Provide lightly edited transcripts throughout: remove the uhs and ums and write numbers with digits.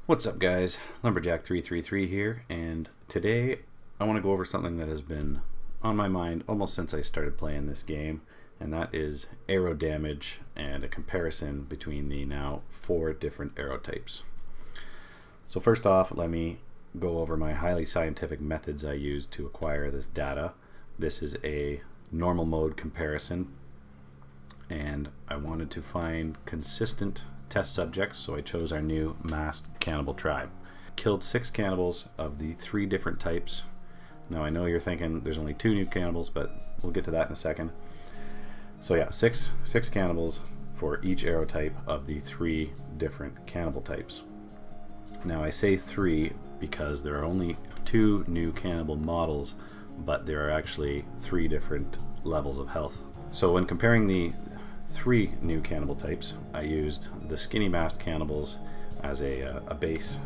What's up guys, Lumberjack333 here, and today I want to go over something that has been on my mind almost since I started playing this game, and that is arrow damage and a comparison between the now 4 different arrow types. So first off, let me go over my highly scientific methods I used to acquire this data. This is a normal mode comparison, and I wanted to find consistent test subjects, so I chose our new masked cannibal tribe. Killed 6 cannibals of the 3 different types. Now I know you're thinking there's only 2 new cannibals, but we'll get to that in a second. So yeah, six cannibals for each arrow type of the 3 different cannibal types. Now I say 3 because there are only 2 new cannibal models, but there are actually 3 different levels of health. So when comparing the 3 new cannibal types, I used the skinny masked cannibals as a base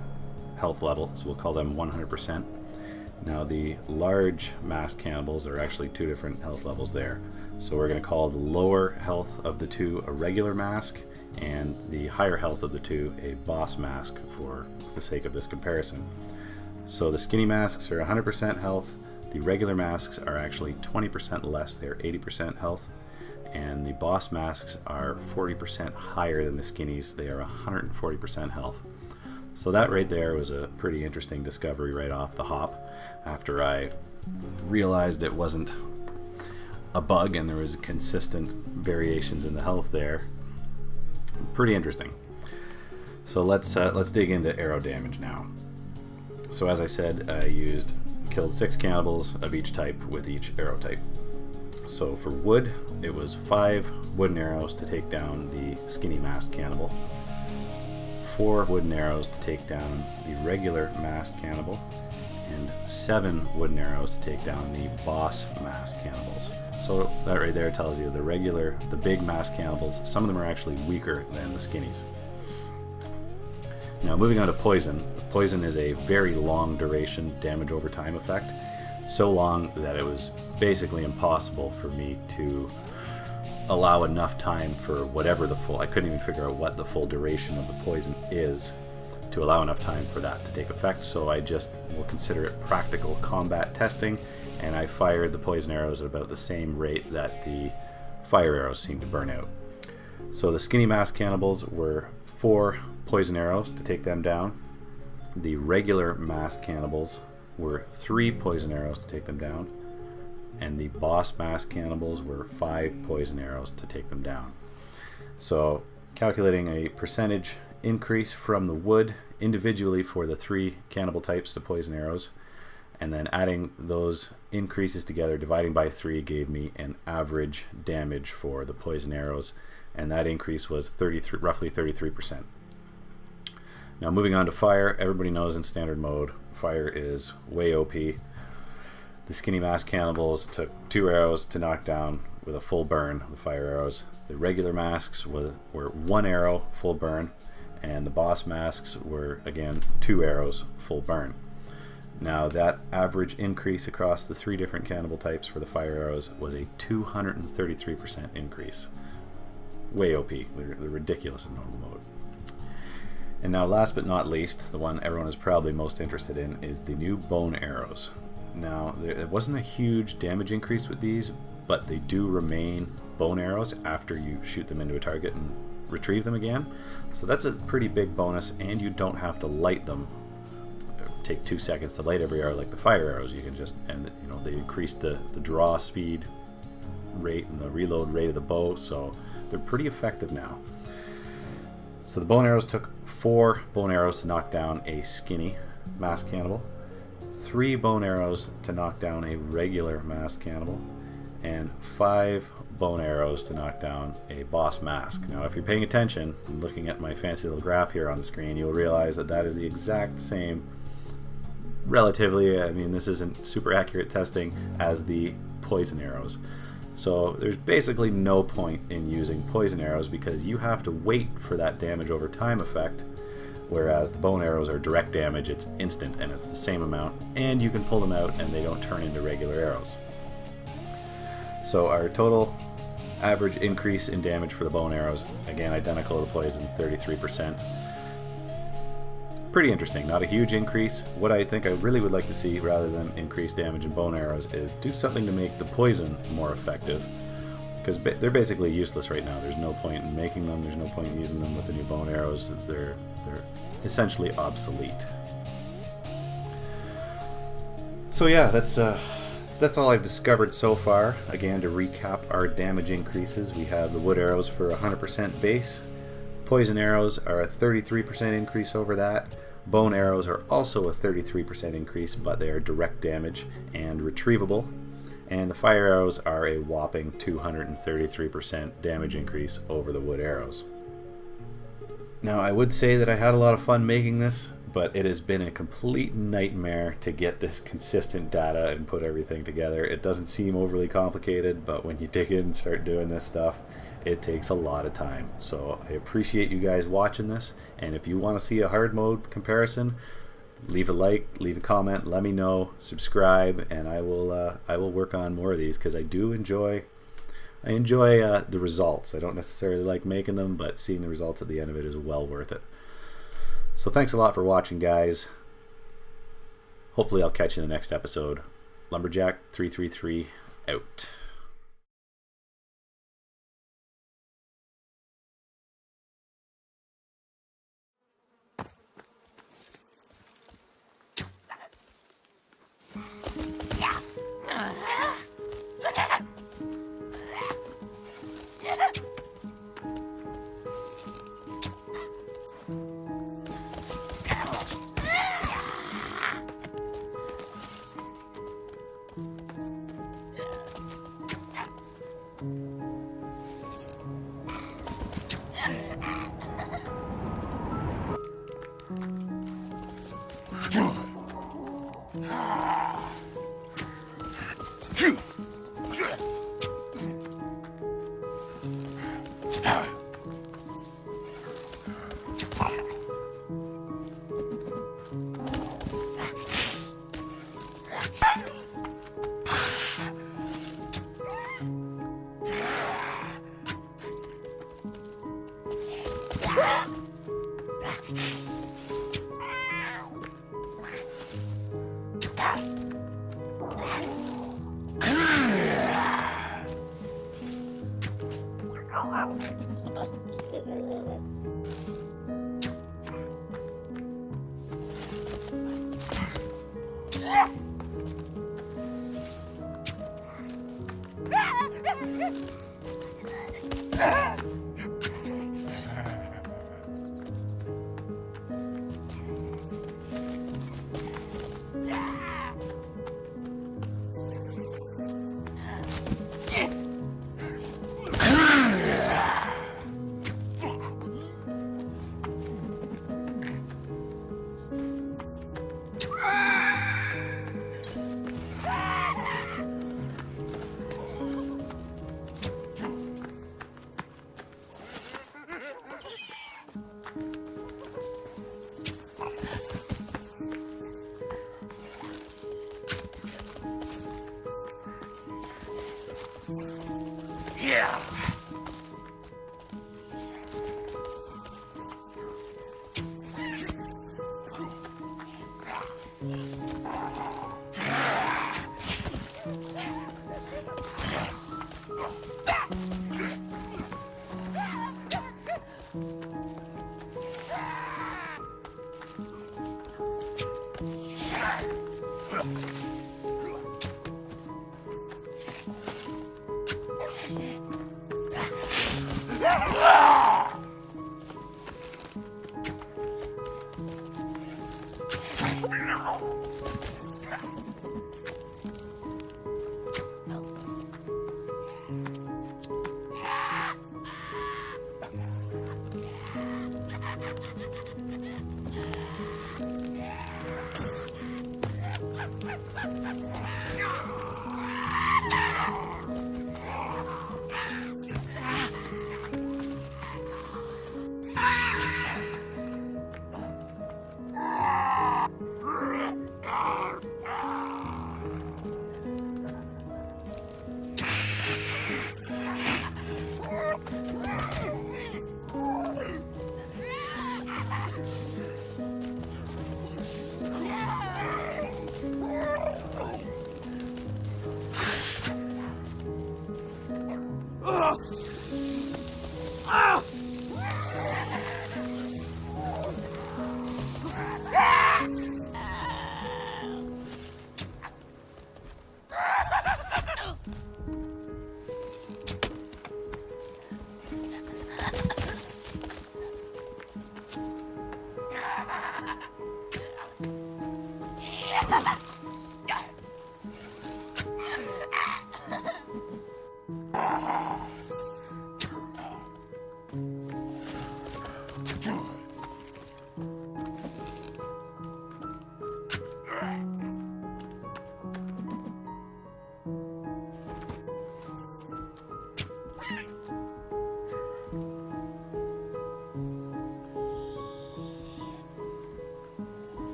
health level, so we'll call them 100%. Now the large masked cannibals are actually 2 different health levels there. So we're going to call the lower health of the 2 a regular mask, and the higher health of the 2 a boss mask for the sake of this comparison. So the skinny masks are 100% health, the regular masks are actually 20% less, they're 80% health. And the boss masks are 40% higher than the skinnies. They are 140% health. So that right there was a pretty interesting discovery right off the hop, after I realized it wasn't a bug and there was consistent variations in the health there. Pretty interesting. So let's dig into arrow damage now. So as I said, I killed 6 cannibals of each type with each arrow type. So for wood, it was 5 wooden arrows to take down the skinny masked cannibal, 4 wooden arrows to take down the regular masked cannibal, and 7 wooden arrows to take down the boss masked cannibals. So that right there tells you the big masked cannibals, some of them are actually weaker than the skinnies. Now moving on to poison. Poison is a very long duration damage over time effect. So long that it was basically impossible for me to allow enough time for whatever I couldn't even figure out what the full duration of the poison is to allow enough time for that to take effect, so I just will consider it practical combat testing, and I fired the poison arrows at about the same rate that the fire arrows seemed to burn out. So the skinny masked cannibals were 4 poison arrows to take them down. The regular masked cannibals were 3 poison arrows to take them down, and the boss masked cannibals were 5 poison arrows to take them down. So calculating a percentage increase from the wood individually for the 3 cannibal types to poison arrows, and then adding those increases together, dividing by 3, gave me an average damage for the poison arrows, and that increase was roughly 33%. Now moving on to fire, everybody knows in standard mode, fire is way OP. The skinny masked cannibals took 2 arrows to knock down with a full burn, the fire arrows. The regular masks were 1 arrow, full burn, and the boss masks were, again, 2 arrows, full burn. Now that average increase across the 3 different cannibal types for the fire arrows was a 233% increase. Way OP, they're ridiculous in normal mode. And now last but not least, the one everyone is probably most interested in is the new bone arrows. Now there wasn't a huge damage increase with these, but they do remain bone arrows after you shoot them into a target and retrieve them again. So that's a pretty big bonus, and you don't have to light them. Take 2 seconds to light every arrow like the fire arrows. You can just, and you know, they increased the draw speed rate and the reload rate of the bow, so they're pretty effective now. So the bone arrows took 4 bone arrows to knock down a skinny masked cannibal, 3 bone arrows to knock down a regular masked cannibal, and 5 bone arrows to knock down a boss mask. Now if you're paying attention and looking at my fancy little graph here on the screen, you'll realize that that is the exact same, relatively, I mean this isn't super accurate testing, as the poison arrows. So there's basically no point in using poison arrows because you have to wait for that damage over time effect, whereas the bone arrows are direct damage, it's instant and it's the same amount, and you can pull them out and they don't turn into regular arrows. So our total average increase in damage for the bone arrows, again identical to the poison, 33%. pretty interesting. Not a huge increase. What I think I really would like to see, rather than increase damage in bone arrows, is do something to make the poison more effective. Because they're basically useless right now. There's no point in making them. There's no point in using them with the new bone arrows. They're essentially obsolete. So yeah, that's all I've discovered so far. Again, to recap our damage increases, we have the wood arrows for 100% base. Poison arrows are a 33% increase over that. Bone arrows are also a 33% increase, but they are direct damage and retrievable. And the fire arrows are a whopping 233% damage increase over the wood arrows. Now, I would say that I had a lot of fun making this, but it has been a complete nightmare to get this consistent data and put everything together. It doesn't seem overly complicated, but when you dig in and start doing this stuff, it takes a lot of time. So I appreciate you guys watching this, and if you want to see a hard mode comparison, leave a like, leave a comment, let me know, subscribe, and I will work on more of these, because I enjoy the results. I don't necessarily like making them, but seeing the results at the end of it is well worth it. So thanks a lot for watching, guys. Hopefully I'll catch you in the next episode. Lumberjack333 out. Yeah.